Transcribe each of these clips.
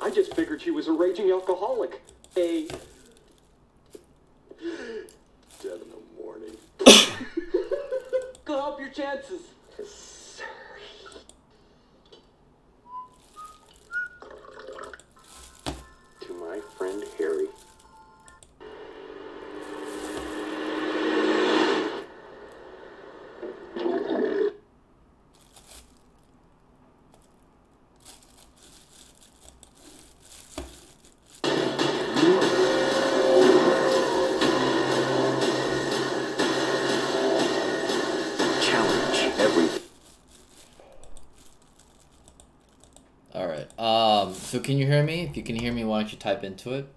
I just figured she was a raging alcoholic. 10 in the morning. Go up your chances. To my friend Harry. So can you hear me? If you can hear me, why don't you type into it?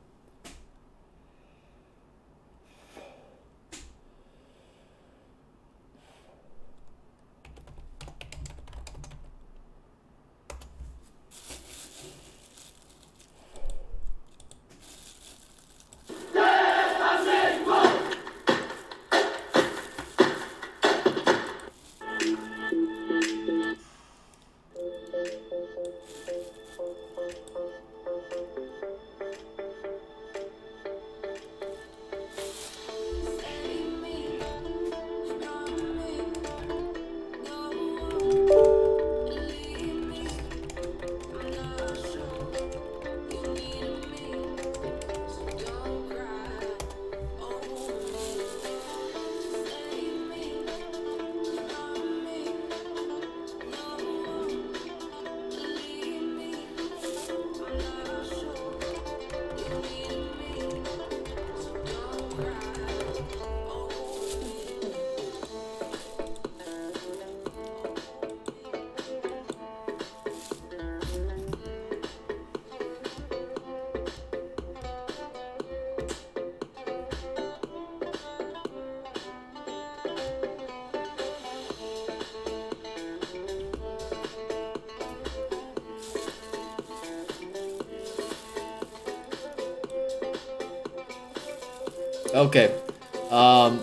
Okay,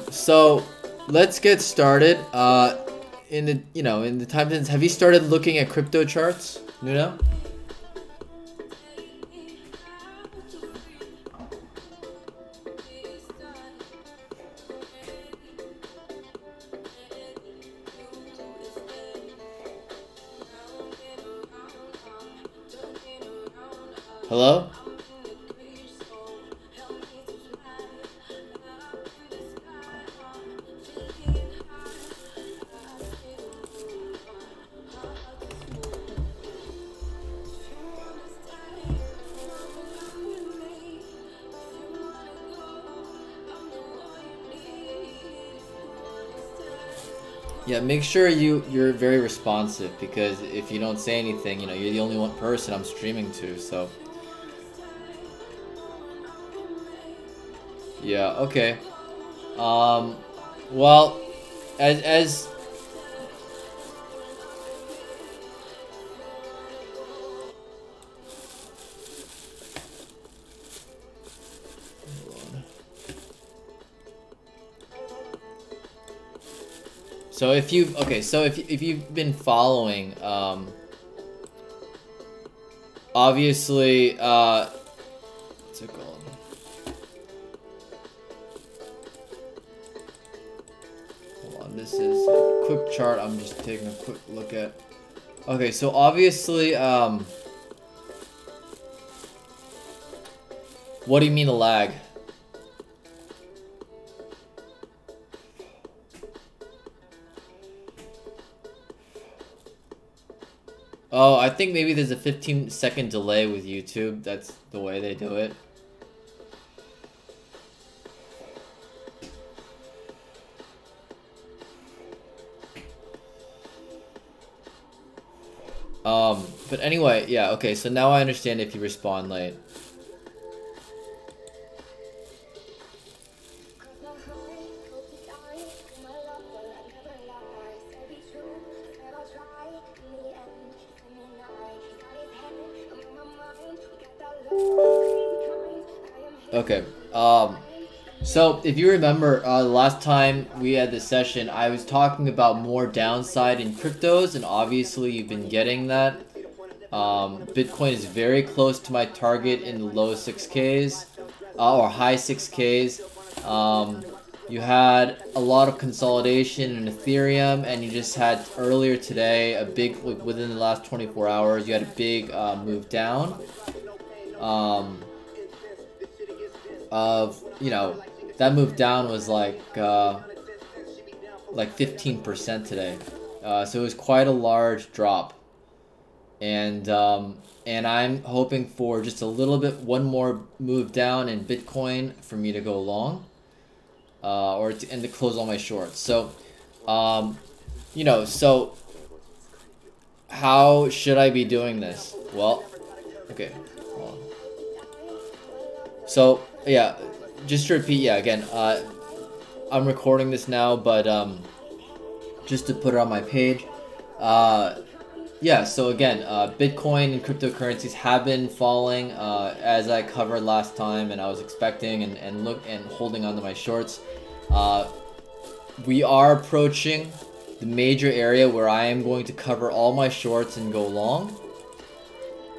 so let's get started. In the time since, have you started looking at crypto charts, Nuno? Hello? Yeah, make sure you're very responsive, because if you don't say anything, you're the only one person I'm streaming to, so. Yeah, okay. Well, as So if you've been following, obviously, what's it called? Hold on, this is a quick chart. I'm just taking a quick look at. Okay, so obviously, what do you mean a lag? Oh, I think maybe there's a 15-second delay with YouTube. That's the way they do it. But anyway, yeah, okay, so now I understand if you respond late. Okay, so if you remember, the last time we had this session, I was talking about more downside in cryptos, and obviously you've been getting that. Bitcoin is very close to my target in the low 6Ks or high 6Ks. You had a lot of consolidation in Ethereum, and you just had earlier today a big, like within the last 24 hours, you had a big move down. Of, you know, that move down was like 15% today. So it was quite a large drop. And I'm hoping for just a little bit, one more move down in Bitcoin for me to go long, and to close all my shorts. So, you know, so how should I be doing this? Well, okay. Hold on. So yeah, just to repeat, yeah, again, I'm recording this now, but just to put it on my page. Yeah, so again, Bitcoin and cryptocurrencies have been falling, as I covered last time, and I was expecting and holding on to my shorts. We are approaching the major area where I am going to cover all my shorts and go long.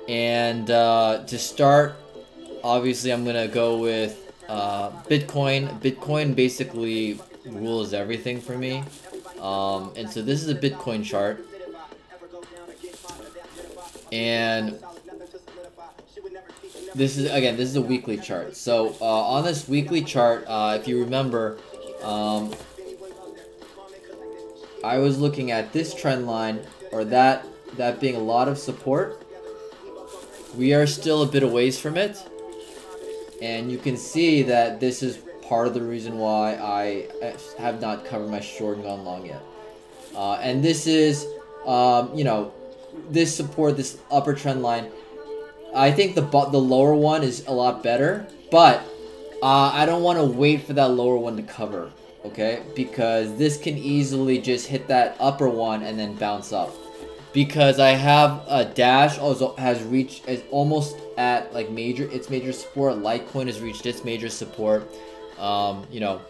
And to start, obviously I'm gonna go with Bitcoin. Bitcoin basically rules everything for me. And so this is a Bitcoin chart. And this is a weekly chart. So on this weekly chart, if you remember, I was looking at this trend line, or that being a lot of support. We are still a bit a ways from it, and you can see that this is part of the reason why I have not covered my short and gone long yet. And this is, you know, this support, this upper trend line. I think the lower one is a lot better, but I don't want to wait for that lower one to cover, okay? Because this can easily just hit that upper one and then bounce up. Because I have a Dash also is almost at like its major support. Litecoin has reached its major support, you know,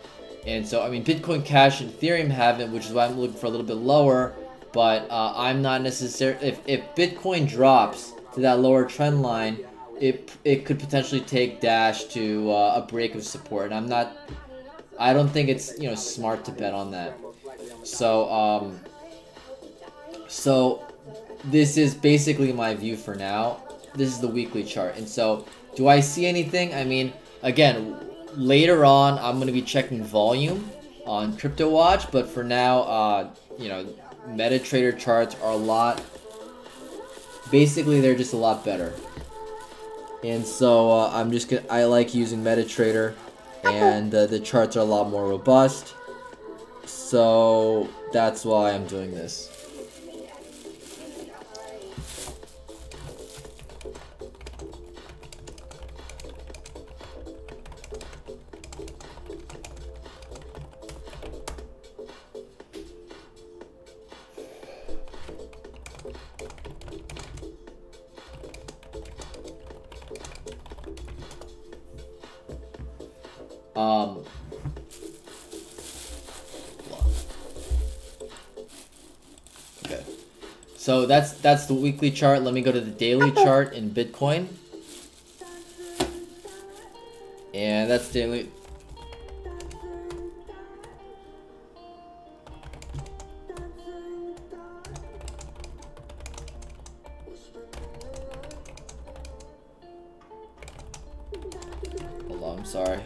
and so I mean Bitcoin Cash and Ethereum haven't, which is why I'm looking for a little bit lower. But I'm not necessarily, if Bitcoin drops to that lower trend line, it could potentially take Dash to a break of support, and I don't think it's, you know, smart to bet on that. So so this is basically my view for now. This is the weekly chart, and so do I see anything? I mean, again, later on I'm gonna be checking volume on CryptoWatch, but for now, you know, MetaTrader charts are basically they're just a lot better. And so I like using MetaTrader, and the charts are a lot more robust. So that's why I'm doing this. Okay, so that's the weekly chart. Let me go to the daily chart in Bitcoin, and that's daily. Hold on, I'm sorry.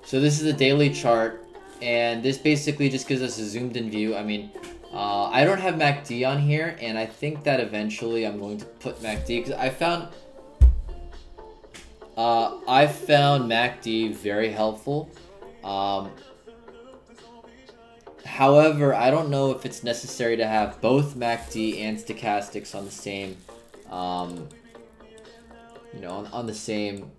So this is the daily chart, and this basically just gives us a zoomed in view. I mean, I don't have MACD on here, and I think that eventually I'm going to put MACD, because I found MACD very helpful. However, I don't know if it's necessary to have both MACD and stochastics on the same, you know, on the same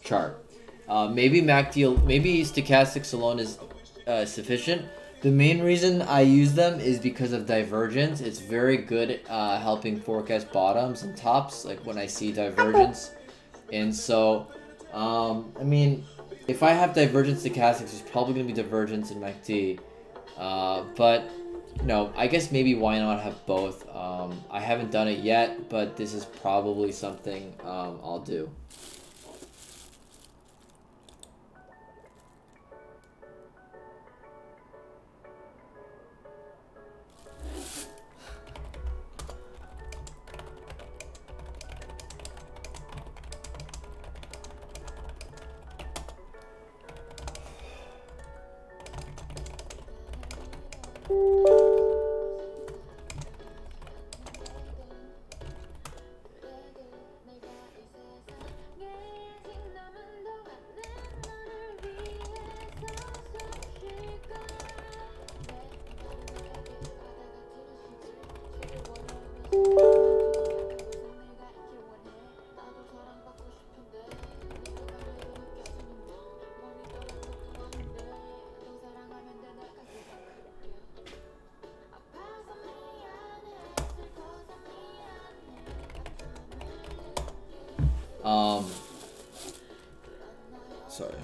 chart. Maybe stochastics alone is sufficient. The main reason I use them is because of divergence. It's very good at helping forecast bottoms and tops, like when I see divergence. And so, I mean, if I have divergence stochastics, there's probably going to be divergence in MACD. But no, I guess maybe why not have both. I haven't done it yet, but this is probably something I'll do. Sorry.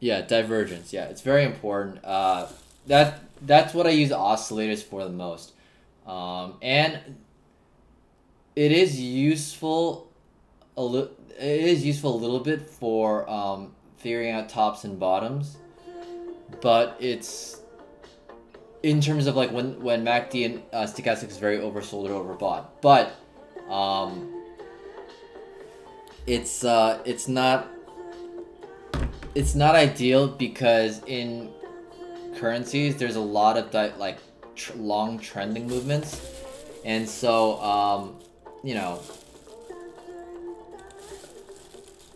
Yeah, divergence. Yeah, it's very important. That's what I use oscillators for the most, and it is useful It is useful a little bit for figuring out tops and bottoms, but it's in terms of like when MACD and stochastic is very oversold or overbought, but it's not ideal because in currencies there's a lot of long trending movements, and so you know,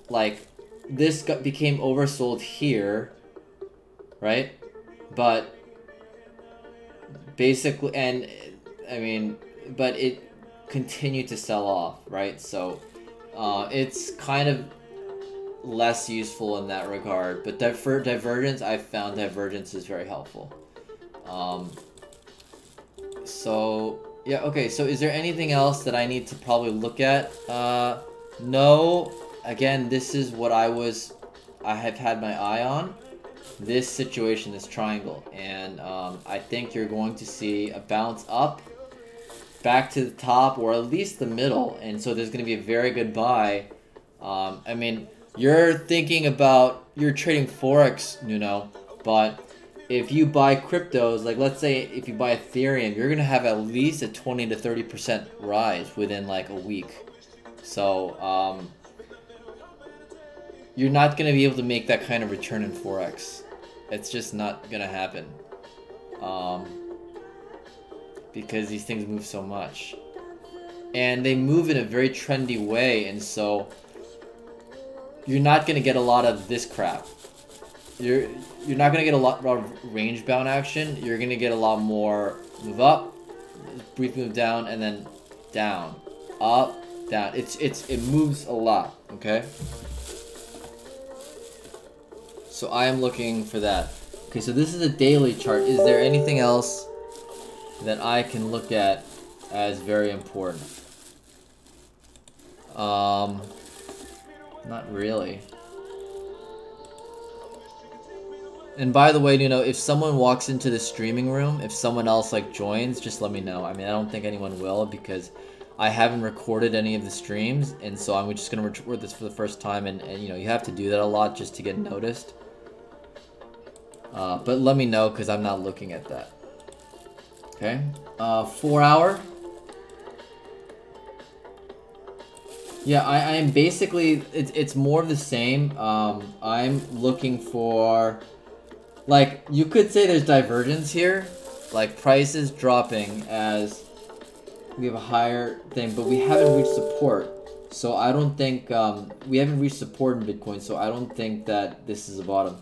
like this became oversold here, right? But basically, and I mean, but it continued to sell off, right? So it's kind of less useful in that regard, but for divergence, I've found divergence is very helpful. So yeah, okay, so is there anything else that I need to probably look at? No. Again, this is what I have had my eye on, this situation, this triangle, and I think you're going to see a bounce up back to the top, or at least the middle, and so there's going to be a very good buy. I mean, you're trading Forex, Nuno, but if you buy cryptos, like let's say if you buy Ethereum, you're going to have at least a 20 to 30% rise within like a week. So, you're not going to be able to make that kind of return in Forex. It's just not going to happen. Because these things move so much. And they move in a very trendy way, and so you're not going to get a lot of this crap. You're not going to get a lot of range bound action. You're going to get a lot more move up, brief move down, and then down, up, down. It moves a lot, okay? So I am looking for that. Okay, so this is a daily chart. Is there anything else that I can look at as very important? Not really. And by the way, you know, if someone walks into the streaming room, if someone else like joins, just let me know. I mean, I don't think anyone will because I haven't recorded any of the streams, and so I'm just gonna record this for the first time, and you know, you have to do that a lot just to get noticed. But let me know because I'm not looking at that. Okay, 4 hour. Yeah, I am basically, it's more of the same. I'm looking for, like, you could say there's divergence here, like prices dropping as we have a higher thing, but we haven't reached support. So I don't think, we haven't reached support in Bitcoin, so I don't think that this is a bottom.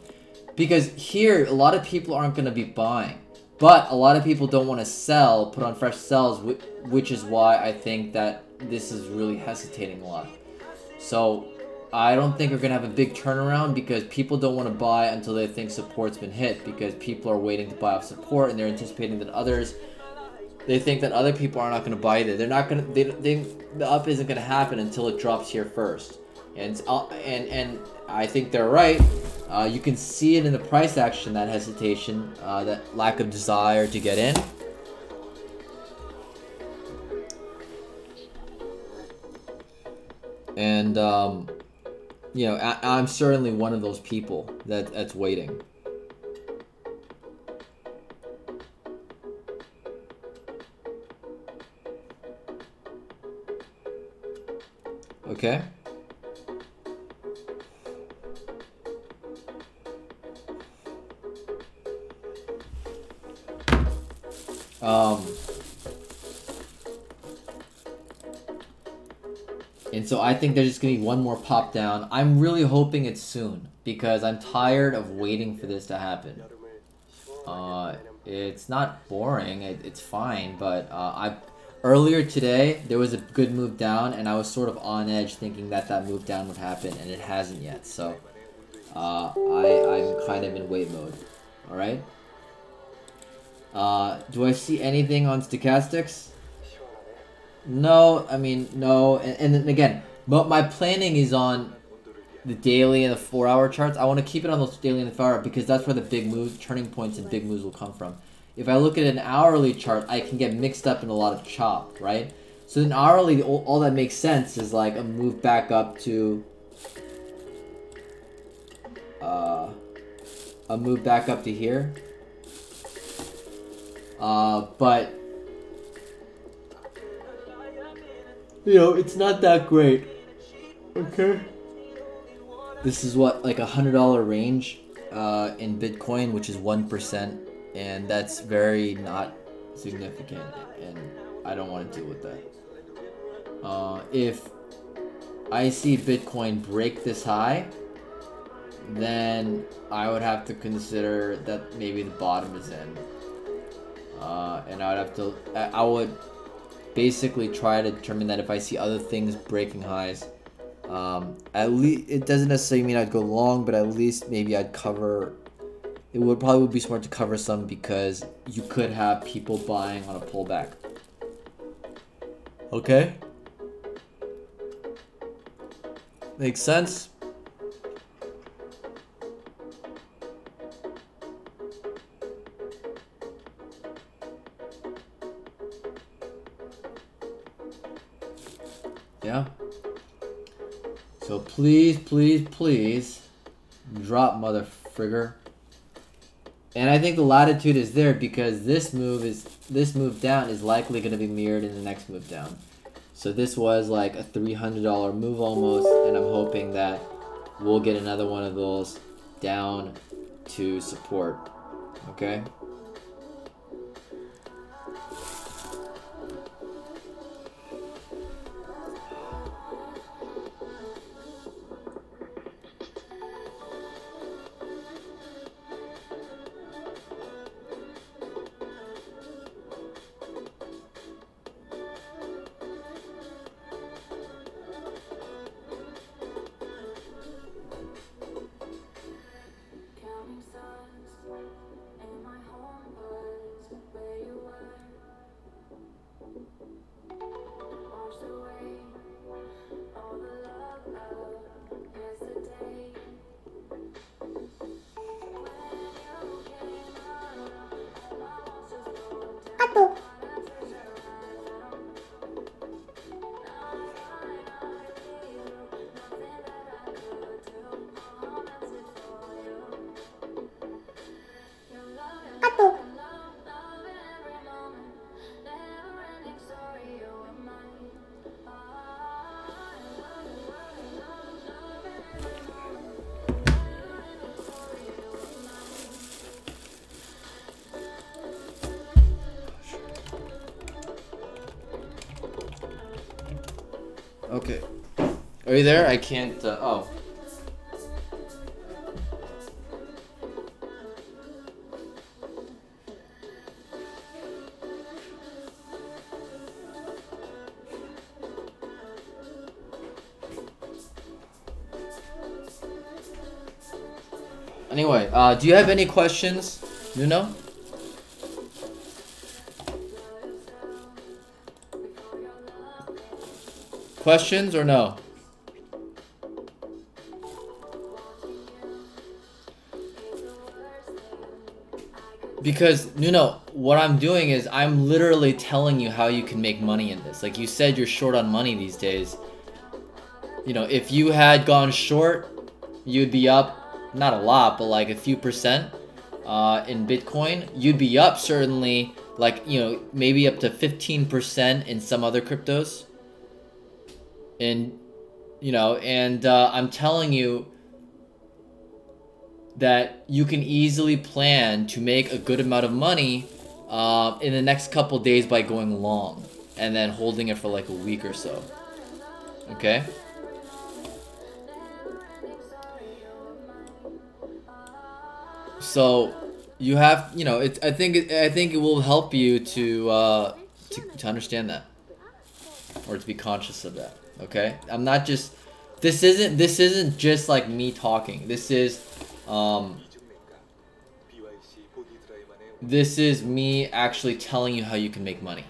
Because here, a lot of people aren't going to be buying. But a lot of people don't want to sell, put on fresh sells, which is why I think that this is really hesitating a lot. So I don't think we're going to have a big turnaround because people don't want to buy until they think support's been hit, because people are waiting to buy off support and they're anticipating that they think that other people are not going to buy either. They're not going to, the up isn't going to happen until it drops here first. And I think they're right. You can see it in the price action, that hesitation, that lack of desire to get in. And, you know, I'm certainly one of those people that's waiting. Okay. And so I think there's just going to be one more pop down. I'm really hoping it's soon because I'm tired of waiting for this to happen. It's not boring. It's fine, but earlier today there was a good move down and I was sort of on edge thinking that move down would happen, and it hasn't yet. So I'm kind of in wait mode. All right. Do I see anything on stochastics? No, I mean, no. And then again, but my planning is on the daily and the 4-hour charts. I want to keep it on those daily and the 4-hour because that's where the big moves, turning points and big moves will come from. If I look at an hourly chart, I can get mixed up in a lot of chop, right? So then hourly, all that makes sense is like a move back up to... a move back up to here. But... you know, it's not that great. Okay. This is what, like $100 range in Bitcoin, which is 1%, and that's very not significant, and I don't want to deal with that. If I see Bitcoin break this high, then I would have to consider that maybe the bottom is in. And I would basically try to determine that if I see other things breaking highs, at least it doesn't necessarily mean I'd go long, but at least maybe I'd cover. It would probably be smart to cover some because you could have people buying on a pullback. Okay, makes sense. Yeah. So please, please, please drop, mother frigger. And I think the latitude is there because this move down is likely going to be mirrored in the next move down. So this was like a $300 move almost, and I'm hoping that we'll get another one of those down to support. Okay. Okay. Are you there? I can't, oh. Anyway, do you have any questions, Nuno? Questions or no? Because, Nuno, what I'm doing is I'm literally telling you how you can make money in this. Like you said, you're short on money these days. You know, if you had gone short, you'd be up, not a lot, but like a few percent in Bitcoin. You'd be up certainly, like, you know, maybe up to 15% in some other cryptos. And, you know, and I'm telling you that you can easily plan to make a good amount of money in the next couple days by going long and then holding it for like a week or so. Okay? So you have, you know, I think it will help you to understand that, or to be conscious of that. Okay? I'm not just, this isn't just like me talking. This is me actually telling you how you can make money.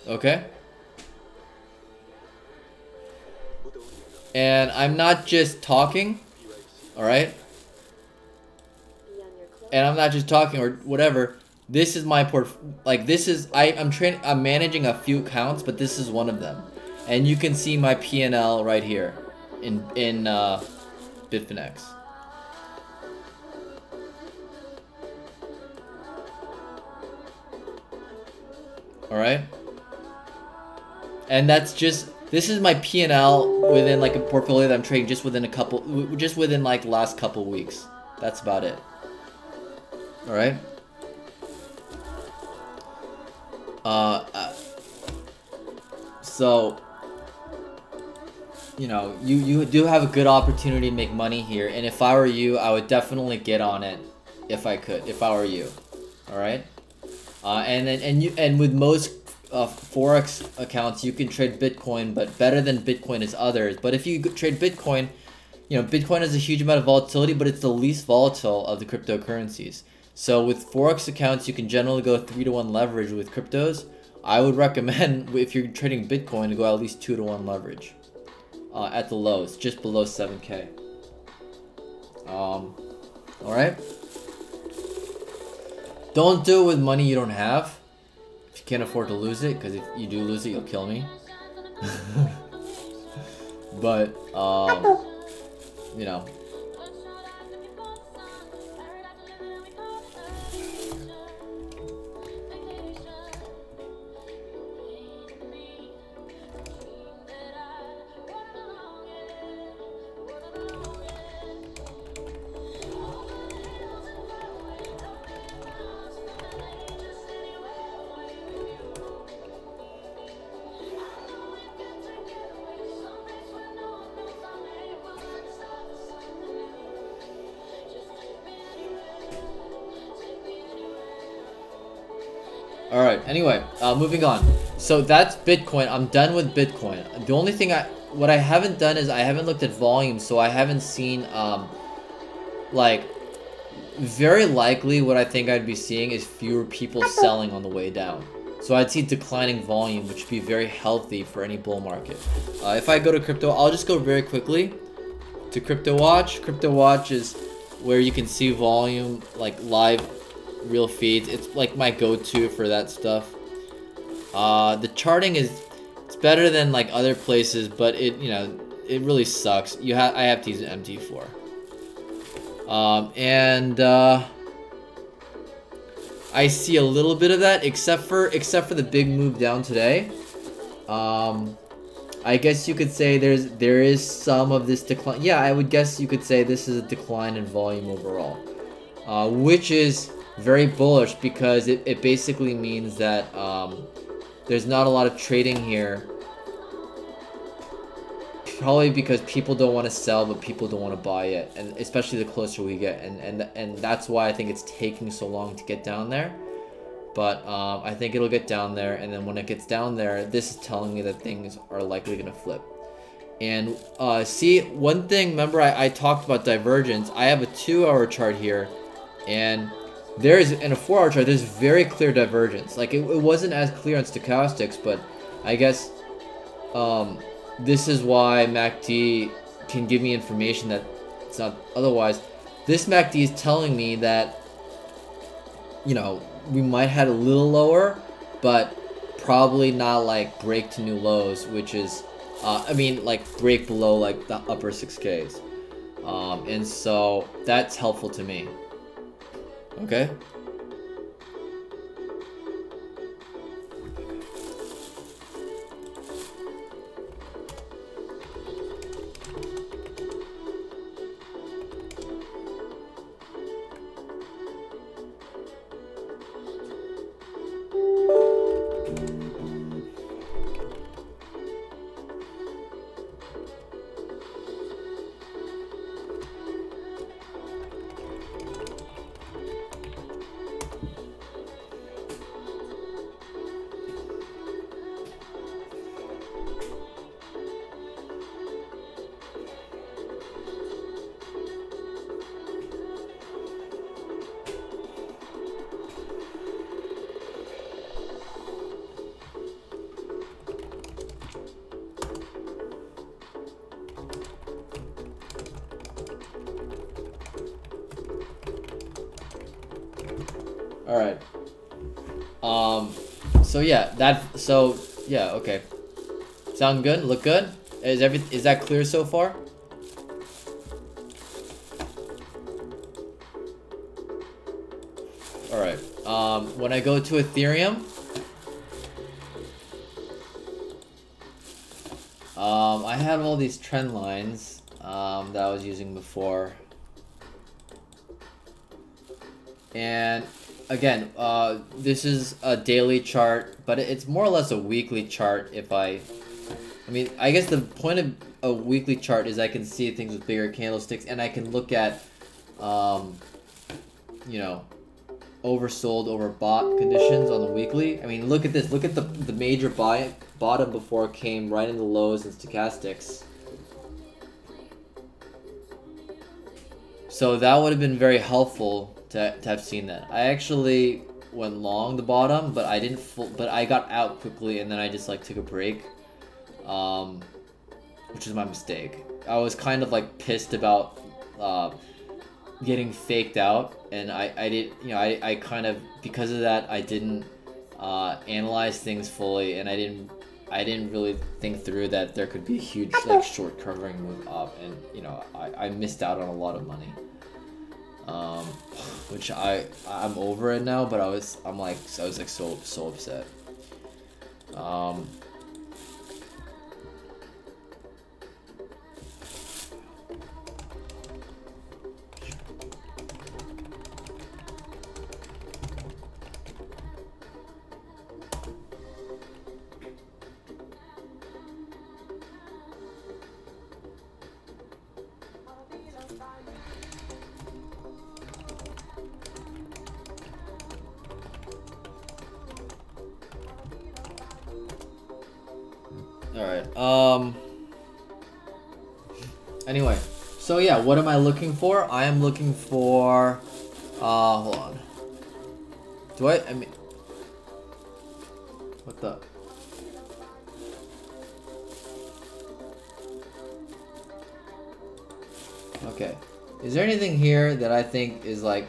Okay? And I'm not just talking, alright? And I'm not just talking or whatever. This is my I'm managing a few accounts, but this is one of them. And you can see my P&L right here in Bitfinex. Alright? And that's just, this is my P&L within like a portfolio that I'm trading just within like last couple weeks. That's about it. Alright? So, you know, you do have a good opportunity to make money here, and if I were you, I would definitely get on it if I were you. Alright? And with most Forex accounts, you can trade Bitcoin, but better than Bitcoin is others. But if you trade Bitcoin, you know, Bitcoin has a huge amount of volatility, but it's the least volatile of the cryptocurrencies. So with Forex accounts, you can generally go 3-to-1 leverage. With cryptos, I would recommend, if you're trading Bitcoin, to go at least 2-to-1 leverage at the lows, just below 7K. Alright? Don't do it with money you don't have. If you can't afford to lose it, because if you do lose it, you'll kill me. But, you know. Alright, anyway, moving on. So that's Bitcoin. I'm done with Bitcoin. The only thing what I haven't done is I haven't looked at volume, so I haven't seen, like, very likely what I think I'd be seeing is fewer people selling on the way down. So I'd see declining volume, which would be very healthy for any bull market. If I go to crypto, I'll just go very quickly to CryptoWatch. CryptoWatch is where you can see volume, like live real feeds. It's like my go-to for that stuff. The charting it's better than like other places, but it really sucks. I have to use an MT4. I see a little bit of that, except for the big move down today. I guess you could say there is some of this decline. Yeah, I would guess you could say this is a decline in volume overall, which is very bullish because it basically means that there's not a lot of trading here. Probably because people don't want to sell, but people don't want to buy it, and especially the closer we get, and that's why I think it's taking so long to get down there. But I think it'll get down there, and then when it gets down there, this is telling me that things are likely gonna flip. And see, one thing, remember I talked about divergence. I have a 2-hour chart here, and there's, in a 4-hour chart, there's very clear divergence. Like, it wasn't as clear on stochastics, but I guess this is why MACD can give me information that it's not otherwise. This MACD is telling me that, you know, we might head a little lower, but probably not like break to new lows, which is I mean, like break below like the upper 6Ks. And so that's helpful to me. Okay. All right. So yeah, okay. Sound good? Look good? Is that clear so far? All right. When I go to Ethereum, I had all these trend lines that I was using before, and again, this is a daily chart, but it's more or less a weekly chart. I mean, I guess the point of a weekly chart is I can see things with bigger candlesticks, and I can look at, you know, oversold, overbought conditions on the weekly. I mean, look at this. Look at the major bottom before it came right in the lows in stochastics. So that would have been very helpful to have seen that. I actually went long the bottom, but I didn't but I got out quickly, and then I just like took a break, which is my mistake. I was kind of like pissed about getting faked out, and I did, you know, I kind of, because of that, I didn't analyze things fully, and I didn't really think through that there could be a huge like short covering move up, and you know, I missed out on a lot of money. Which I'm over it now, but I was like so upset. Alright, anyway, so yeah, what am I looking for? I am looking for, hold on. I mean, what the? Okay, is there anything here that I think is like,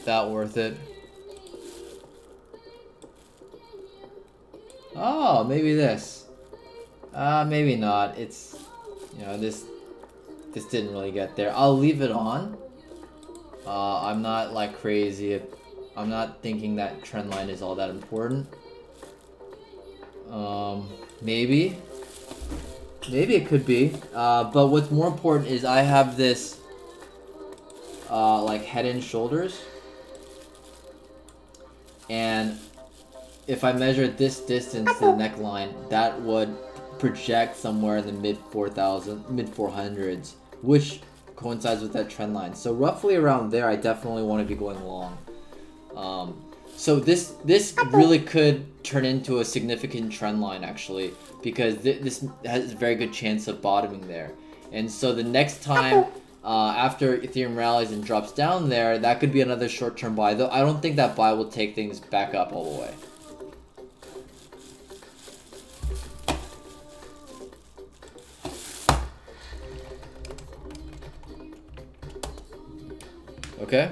that worth it? Oh, maybe this. Maybe not. It's, you know, this didn't really get there. I'll leave it on. I'm not like crazy. I'm not thinking that trend line is all that important. Maybe it could be. But what's more important is I have this like head and shoulders, and if I measure this distance to the neckline, that would project somewhere in the mid 400s, which coincides with that trend line. So roughly around there, I definitely want to be going long. So this really could turn into a significant trend line actually, because this has a very good chance of bottoming there. And so the next time after Ethereum rallies and drops down there, that could be another short-term buy. Though I don't think that buy will take things back up all the way. Okay?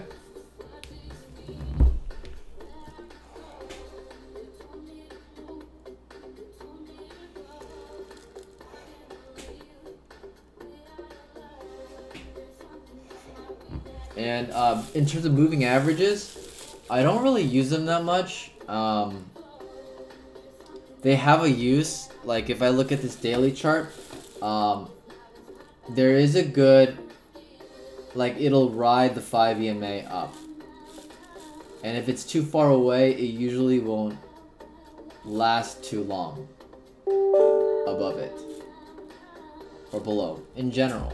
And in terms of moving averages, I don't really use them that much. They have a use. Like if I look at this daily chart, there is a good, like it'll ride the 5 EMA up. And if it's too far away, it usually won't last too long above it. Or below, in general.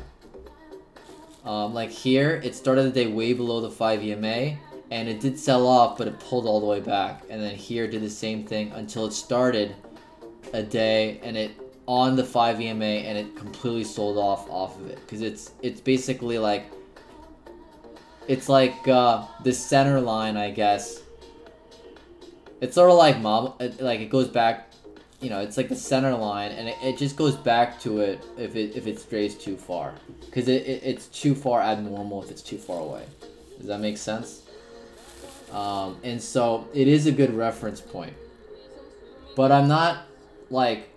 Like here, it started the day way below the 5 EMA, and it did sell off, but it pulled all the way back. And then here did the same thing until it started a day, and it on the 5 EMA, and it completely sold off of it. Because it's basically like, it's like the center line, I guess. It's sort of like like it goes back, you know, it's like the center line, and it just goes back to it if it strays too far, because it's too far abnormal if it's too far away. Does that make sense? And so it is a good reference point, but I'm not like,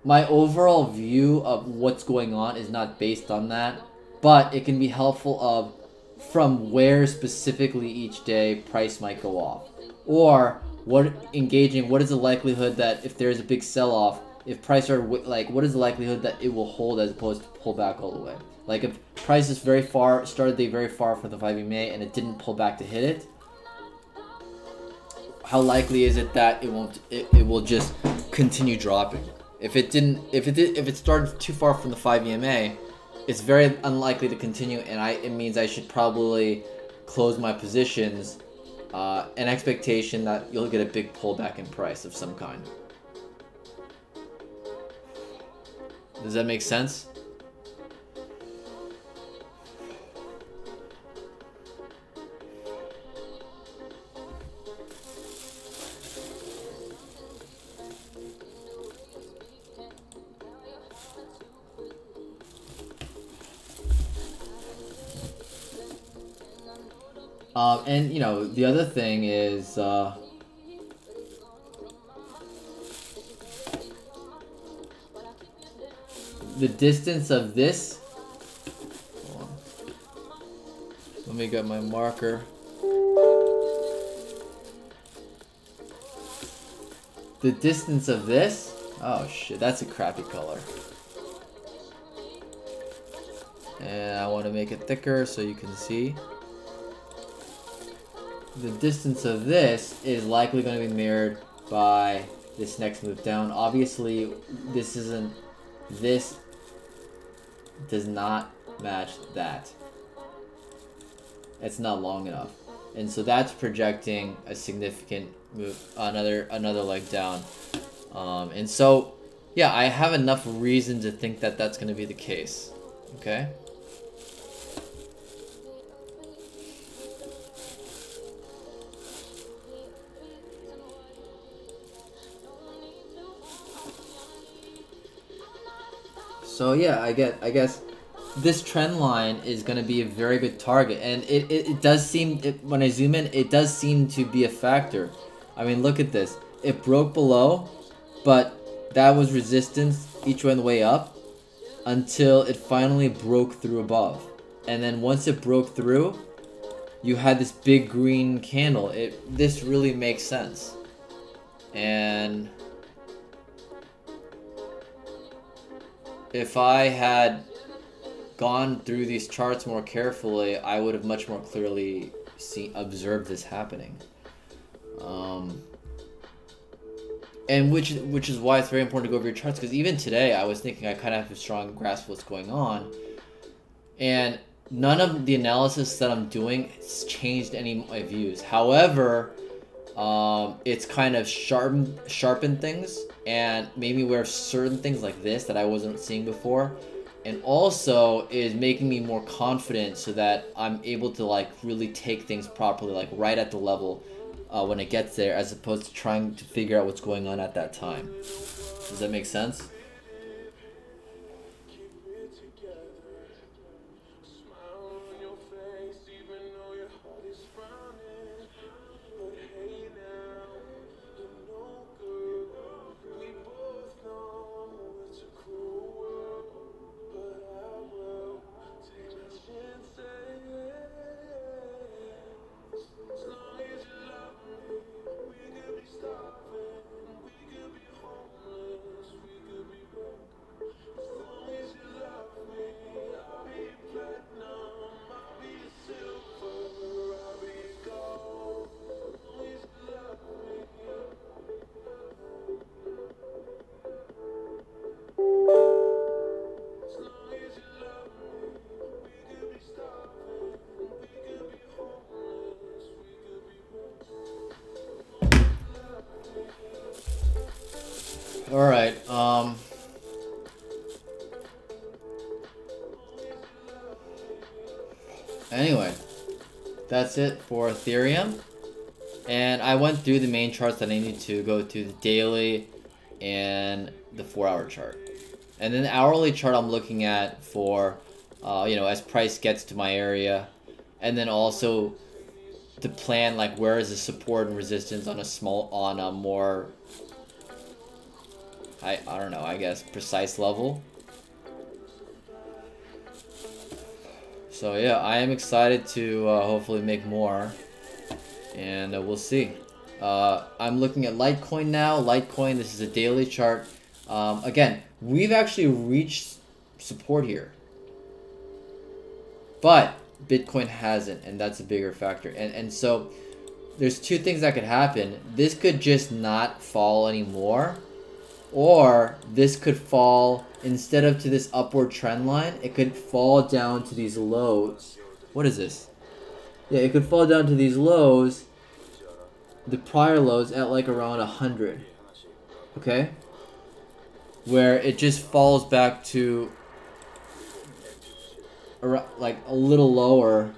my overall view of what's going on is not based on that, but it can be helpful of from where specifically each day price might go off, or what is the likelihood that if there's a big sell-off, if price are like, what is the likelihood that it will hold as opposed to pull back all the way? Like if price is very far, started the very far from the 5 EMA and it didn't pull back to hit it, how likely is it that it will just continue dropping? If it started too far from the 5 EMA, it's very unlikely to continue, and it means I should probably close my positions, an expectation that you'll get a big pullback in price of some kind. Does that make sense? And you know, the other thing is the distance of this. Hold on. Let me get my marker. The distance of this. Oh shit, that's a crappy color. And I want to make it thicker so you can see. The distance of this is likely going to be mirrored by this next move down. Obviously, this does not match that. It's not long enough. And so that's projecting a significant move, another leg down. And so, yeah, I have enough reason to think that that's going to be the case. Okay? So yeah, I guess this trend line is going to be a very good target, and it does seem, when I zoom in, it does seem to be a factor. I mean, look at this. It broke below, but that was resistance each way up until it finally broke through above. And then once it broke through, you had this big green candle. This really makes sense. And if I had gone through these charts more carefully, I would have much more clearly observed this happening. And which is why it's very important to go over your charts, because even today I was thinking I kind of have a strong grasp of what's going on, and none of the analysis that I'm doing has changed any of my views. However, it's kind of sharpened things and made me aware of certain things like this that I wasn't seeing before, and also is making me more confident so that I'm able to like really take things properly, like right at the level when it gets there, as opposed to trying to figure out what's going on at that time. Does that make sense? Alright, anyway, that's it for Ethereum. And I went through the main charts that I need to go to, the daily and the 4-hour chart. And then the hourly chart I'm looking at for, you know, as price gets to my area. And then also to plan, like, where is the support and resistance on a more, I don't know, I guess, precise level. So yeah, I am excited to hopefully make more, and we'll see. I'm looking at Litecoin now. Litecoin, this is a daily chart. Again, we've actually reached support here, but Bitcoin hasn't, and that's a bigger factor. And so there's two things that could happen. This could just not fall anymore, or this could fall, instead of to this upward trend line, it could fall down to these lows. What is this? Yeah, it could fall down to these lows, the prior lows at like around 100. Okay? Where it just falls back to like a little lower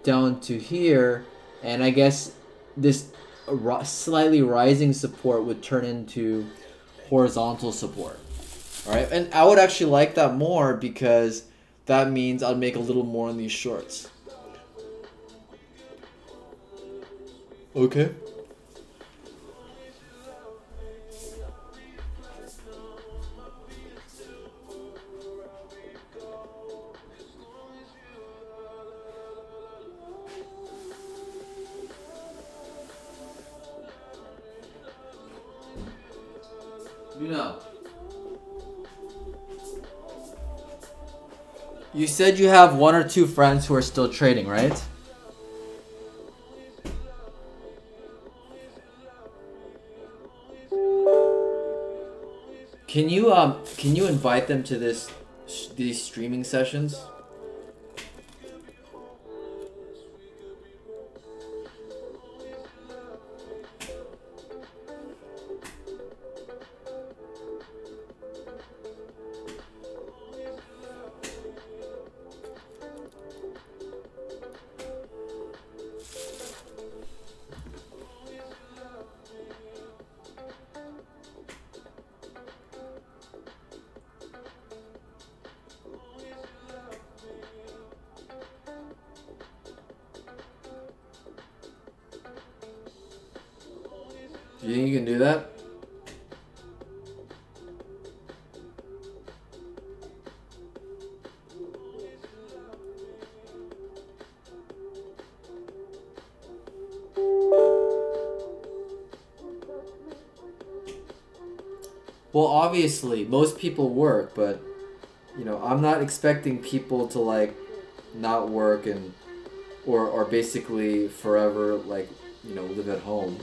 down to here, and I guess this slightly rising support would turn into horizontal support. Alright, and I would actually like that more, because that means I'd make a little more on these shorts. Okay. You know, you said you have 1 or 2 friends who are still trading, right? Can you invite them to these streaming sessions? Do you think you can do that? Well, obviously, most people work, but, you know, I'm not expecting people to, like, not work and, or basically forever, like, you know, live at home.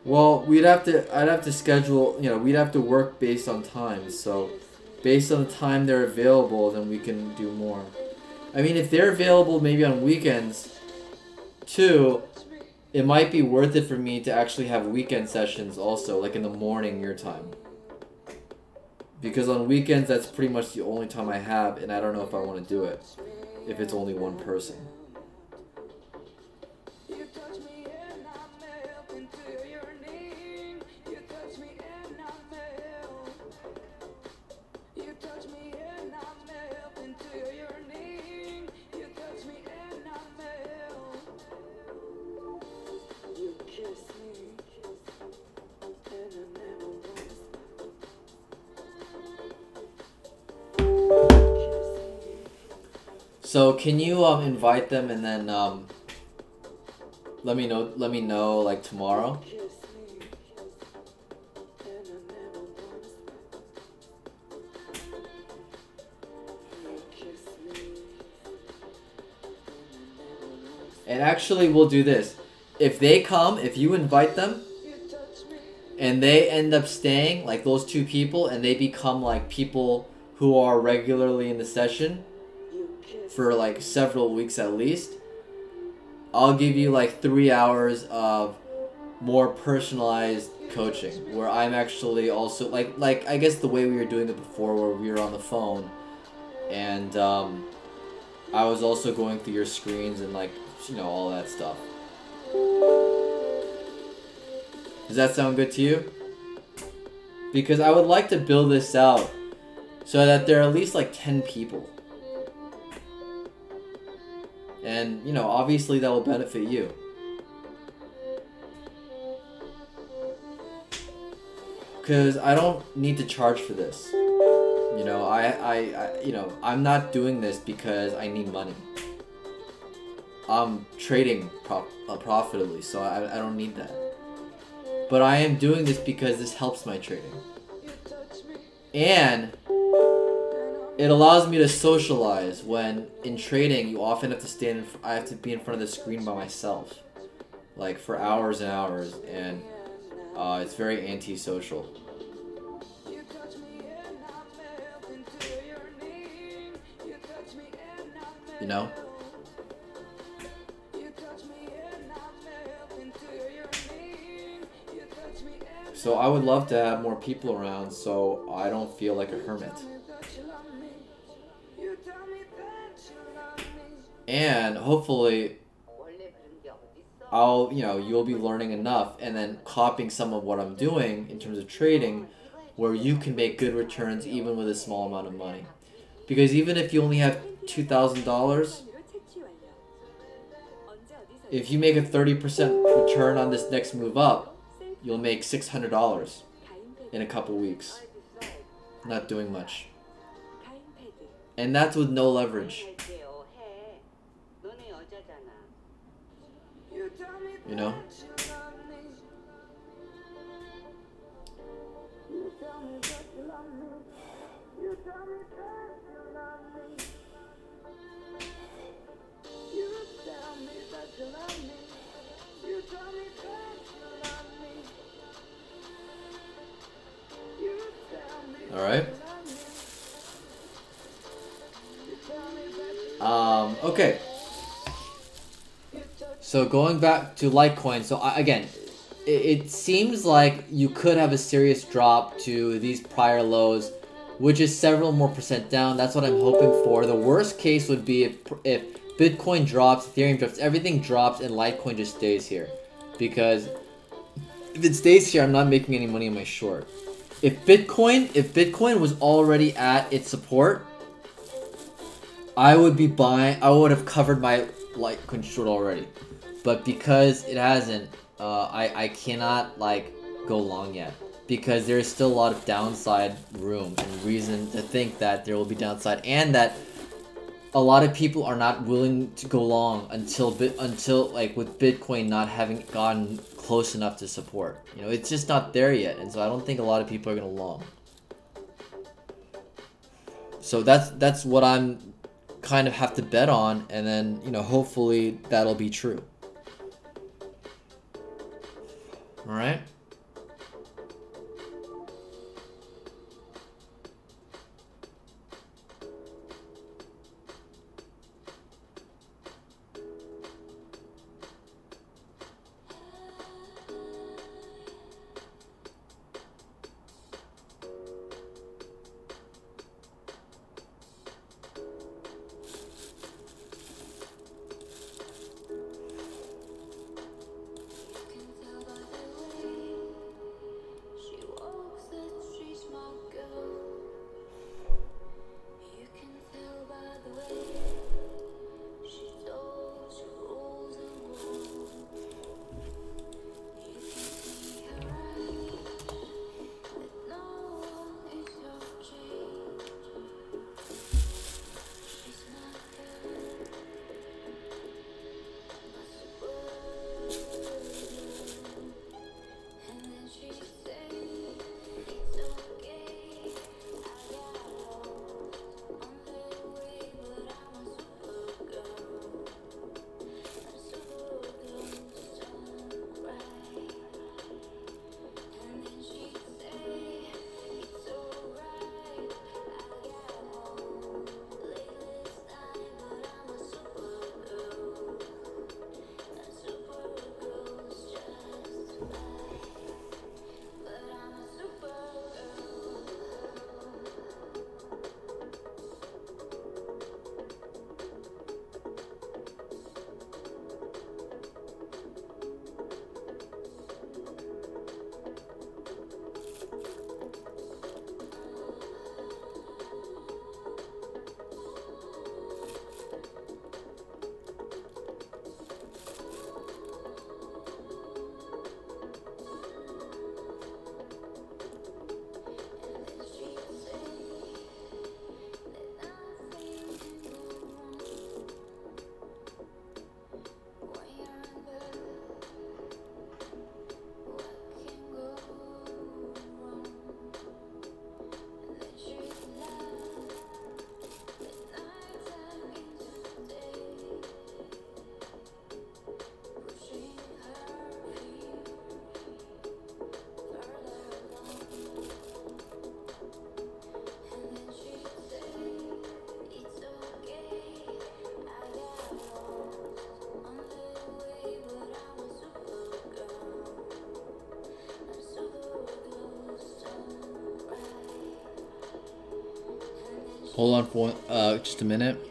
Well, I'd have to schedule, you know, we'd have to work based on time, so based on the time they're available, then we can do more. I mean, if they're available maybe on weekends too, it might be worth it for me to actually have weekend sessions also, like in the morning your time. Because on weekends, that's pretty much the only time I have, and I don't know if I want to do it if it's only one person. So can you invite them and then let me know like tomorrow? And actually we'll do this. If they come, if you invite them and they end up staying, like those two people, and they become like people who are regularly in the session for like several weeks at least, I'll give you like 3 hours of more personalized coaching where I'm actually also like I guess the way we were doing it before, where we were on the phone and I was also going through your screens and like, you know, all that stuff. Does that sound good to you? Because I would like to build this out so that there are at least like 10 people. And, you know, obviously that will benefit you. Because I don't need to charge for this. You know, you know, I'm not doing this because I need money. I'm trading profitably, so I don't need that. But I am doing this because this helps my trading. And it allows me to socialize when in trading you often have to I have to be in front of the screen by myself. Like for hours and hours, and it's very antisocial. You know? So I would love to have more people around so I don't feel like a hermit. And hopefully you'll be learning enough and then copying some of what I'm doing in terms of trading where you can make good returns even with a small amount of money. Because even if you only have $2,000, if you make a 30% return on this next move up, you'll make $600 in a couple weeks. Not doing much. And that's with no leverage. You know? Alright. Okay. So going back to Litecoin, so again, it seems like you could have a serious drop to these prior lows, which is several more percent down. That's what I'm hoping for. The worst case would be if Bitcoin drops, Ethereum drops, everything drops, and Litecoin just stays here. Because if it stays here, I'm not making any money on my short. If Bitcoin was already at its support, I would be buying. I would have covered my Litecoin short already. But because it hasn't, I cannot like go long yet, because there is still a lot of downside room and reason to think that there will be downside, and that a lot of people are not willing to go long until like with Bitcoin not having gotten close enough to support. You know, it's just not there yet, and so I don't think a lot of people are gonna long. So that's what I'm kind of have to bet on, and then, you know, hopefully that'll be true. All right. Hold on for just a minute.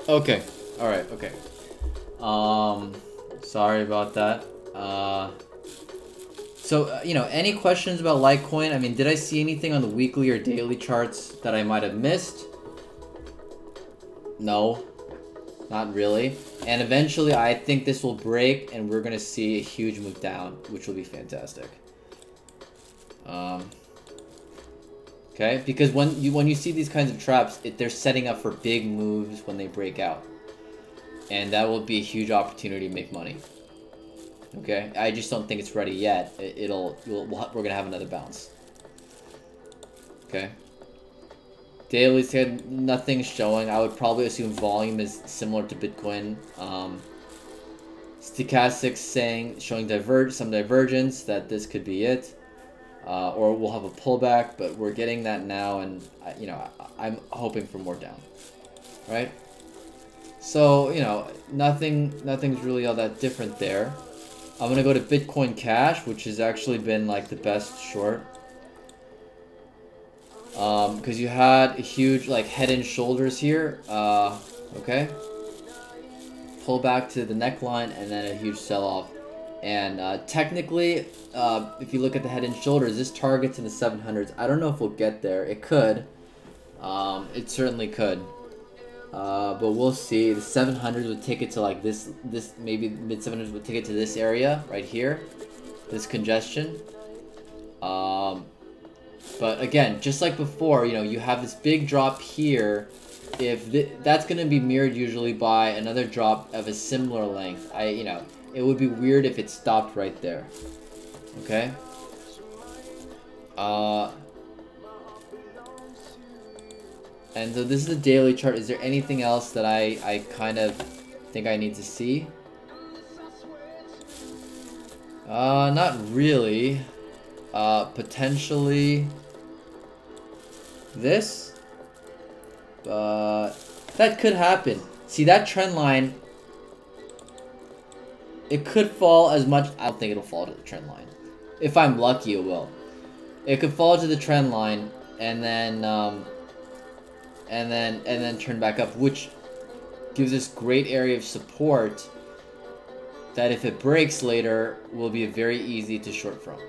Okay. All right. Okay. Sorry about that. You know, any questions about Litecoin? I mean, did I see anything on the weekly or daily charts that I might have missed? No, not really. And eventually, I think this will break, and we're gonna see a huge move down, which will be fantastic. Okay, because when you see these kinds of traps, they're setting up for big moves when they break out, and that will be a huge opportunity to make money. Okay, I just don't think it's ready yet. We're gonna have another bounce. Okay. Daily said nothing's showing. I would probably assume volume is similar to Bitcoin. Stochastics showing some divergence that this could be it. Or we'll have a pullback, but we're getting that now, and you know, I'm hoping for more down, right? So you know, nothing's really all that different there. I'm gonna go to Bitcoin Cash, which has actually been like the best short, because you had a huge like head and shoulders here. Okay, pull back to the neckline, and then a huge sell-off. And technically, if you look at the head and shoulders, this targets in the 700s. I don't know if we'll get there. It could. It certainly could. But we'll see. The 700s would take it to like this maybe mid 700s would take it to this area right here, this congestion. But again, just like before, you know, you have this big drop here. If that's going to be mirrored usually by another drop of a similar length. You know, it would be weird if it stopped right there. Okay. And so this is the daily chart. Is there anything else that I kind of think I need to see? Not really. Potentially this. But that could happen. See, that trend line, it could fall as much. I don't think it'll fall to the trend line. If I'm lucky, it will. It could fall to the trend line and then turn back up, which gives us great area of support that if it breaks later will be very easy to short from.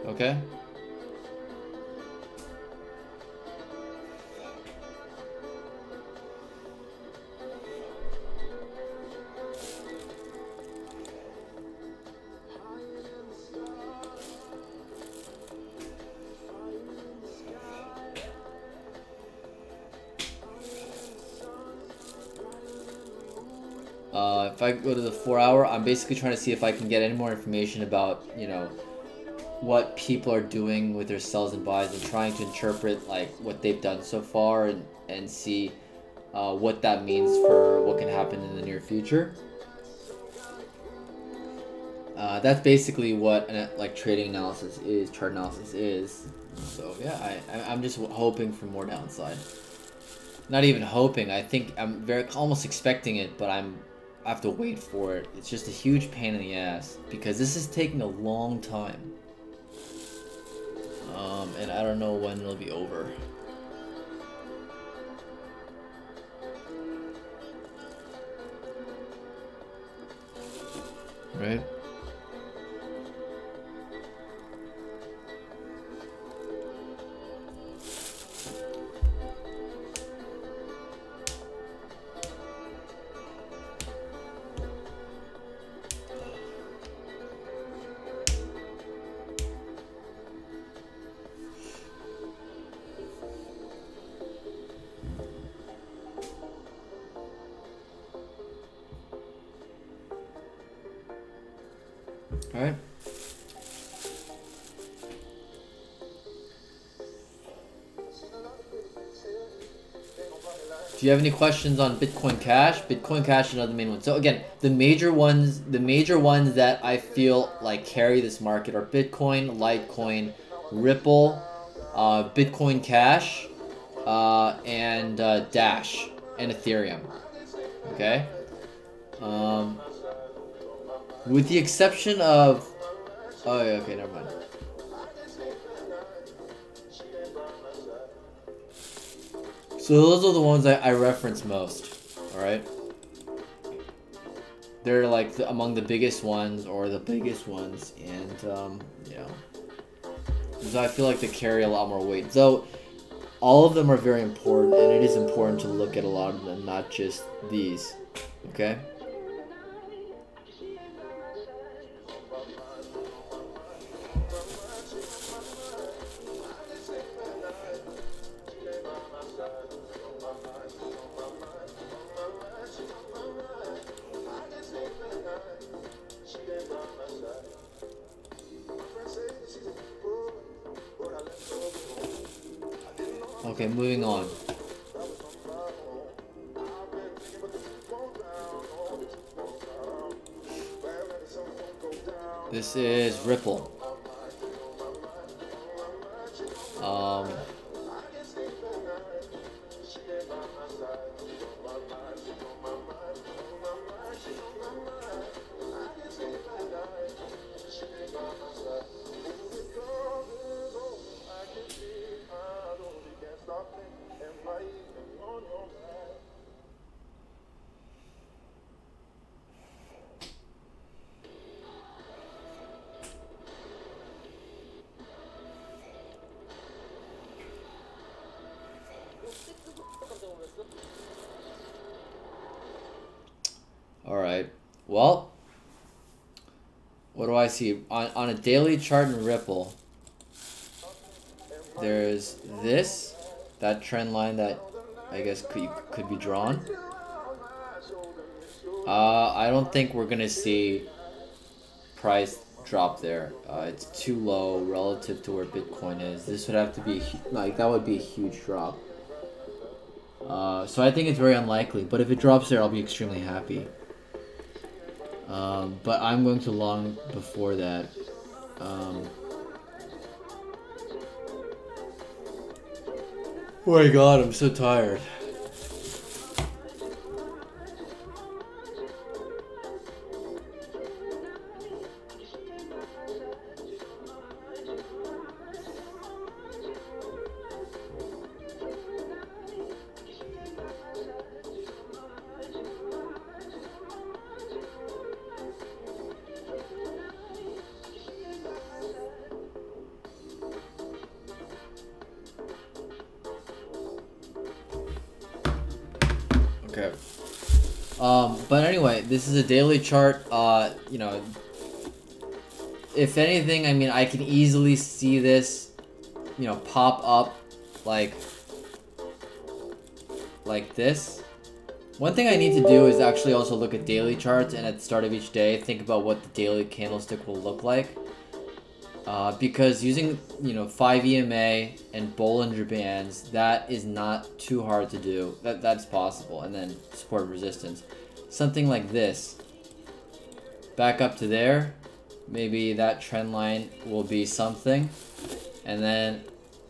Okay? If I go to the 4 hour, I'm basically trying to see if I can get any more information about, you know, what people are doing with their sells and buys, and trying to interpret like what they've done so far and see what that means for what can happen in the near future. That's basically what like trading analysis is, chart analysis is. So yeah, I'm just hoping for more downside. Not even hoping. I think I'm almost expecting it, but I have to wait for it. It's just a huge pain in the ass because this is taking a long time. And I don't know when it'll be over. Right? All right. Do you have any questions on Bitcoin Cash? Bitcoin Cash is another main one. So again, the major ones that I feel like carry this market are Bitcoin, Litecoin, Ripple, Bitcoin Cash, and Dash and Ethereum. Okay. With the exception of, oh yeah, okay, never mind. So those are the ones I reference most, alright? They're like among the biggest ones or the biggest ones, and yeah. So I feel like they carry a lot more weight. Though all of them are very important, and it is important to look at a lot of them, not just these, okay? Okay, moving on. This is Ripple. Alright, well, what do I see? On a daily chart in Ripple, there's this, that trend line that I guess could be drawn. I don't think we're gonna see price drop there. It's too low relative to where Bitcoin is. This would have to be, like, that would be a huge drop. So I think it's very unlikely, but if it drops there, I'll be extremely happy. But I'm going to long before that. Oh my god, I'm so tired. Okay. But anyway, this is a daily chart. You know, if anything, I mean, I can easily see this, you know, pop up like this. One thing I need to do is actually also look at daily charts, and at the start of each day, think about what the daily candlestick will look like. Because using, you know, 5 EMA and Bollinger Bands, that is not too hard to do. That's possible. And then support and resistance. Something like this. Back up to there. Maybe that trend line will be something. And then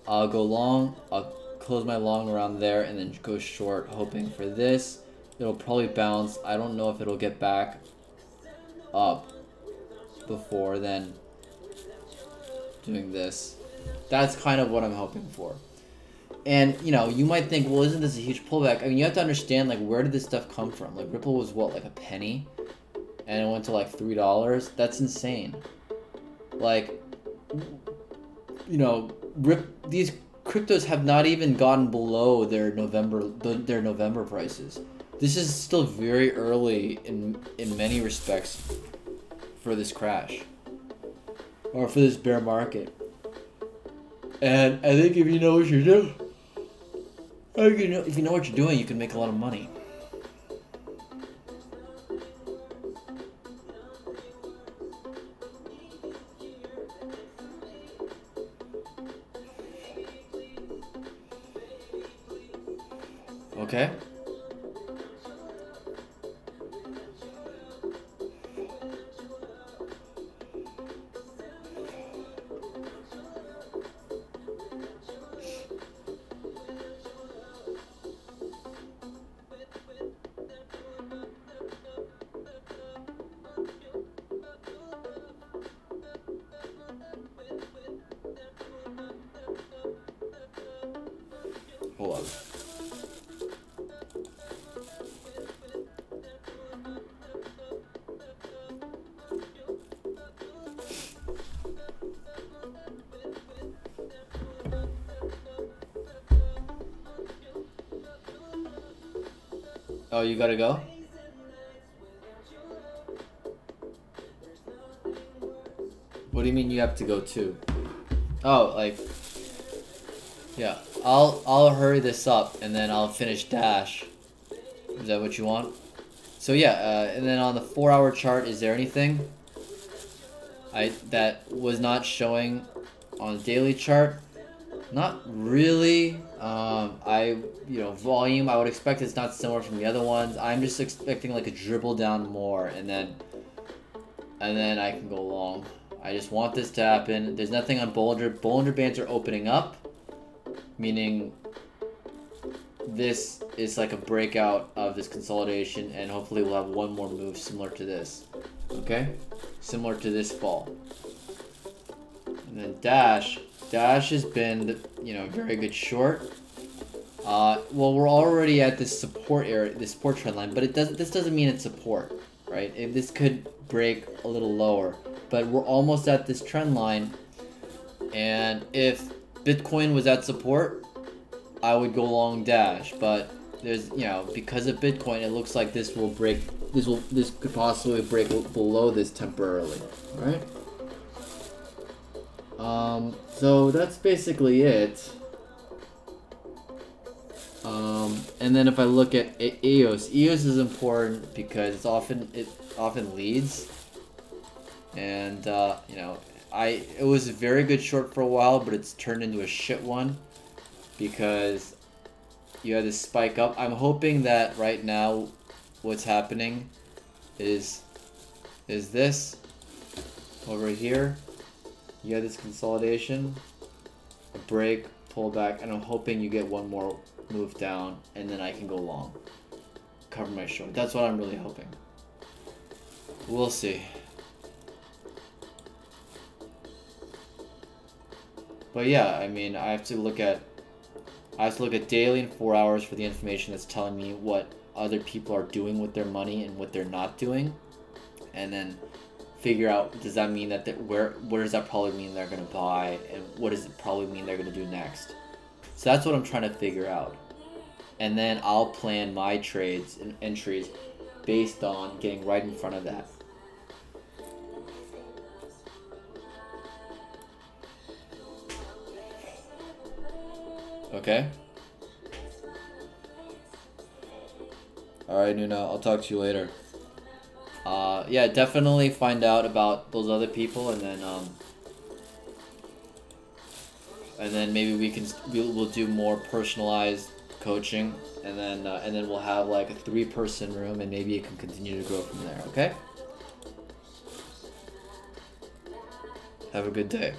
I'll go long. I'll close my long around there and then go short, hoping for this. It'll probably bounce. I don't know if it'll get back up before then. Doing this. That's kind of what I'm hoping for. And, you know, you might think, well, isn't this a huge pullback? I mean, you have to understand, like, where did this stuff come from? Like, Ripple was, what, like a penny? And it went to, like, $3? That's insane. Like, you know, these cryptos have not even gotten below their November prices. This is still very early in many respects for this crash. Or for this bear market. And I think if you know what you're doing, if you know what you're doing, you can make a lot of money. capable of. Oh, you gotta go? What do you mean you have to go too? Oh, like, yeah. I'll hurry this up and then I'll finish Dash. Is that what you want? So yeah, and then on the 4-hour chart, is there anything that was not showing on the daily chart? Not really. Volume, I would expect it's not similar from the other ones. I'm just expecting like a dribble down more, and then I can go long. I just want this to happen. There's nothing on Bollinger. Bollinger Bands are opening up, meaning this is like a breakout of this consolidation, and hopefully we'll have one more move similar to this. Okay? Similar to this fall. And then Dash has been, very good short. Well, we're already at this support area, this support trend line, but this doesn't mean it's support, right? This could break a little lower, but we're almost at this trend line, and if Bitcoin was at support, I would go long Dash, but there's, because of Bitcoin, it looks like this could possibly break below this temporarily, right? So that's basically it. And then if I look at EOS is important because it often leads, and it was a very good short for a while, but it's turned into a shit one because you had this spike up. I'm hoping that right now what's happening is this over here. You have this consolidation, a break, pull back, and I'm hoping you get one more move down, and then I can go long. Cover my short. That's what I'm really hoping. We'll see. But yeah, I mean, I have to look at daily and 4 hours for the information that's telling me what other people are doing with their money and what they're not doing, and then figure out, does that mean that where does that probably mean they're gonna buy, and what does it probably mean they're gonna do next? So that's what I'm trying to figure out, and then I'll plan my trades and entries based on getting right in front of that. Okay? Alright, Nuna, I'll talk to you later. Yeah, definitely find out about those other people, and then maybe we'll do more personalized coaching, and then we'll have like a 3-person room, and maybe it can continue to grow from there. Okay? Have a good day.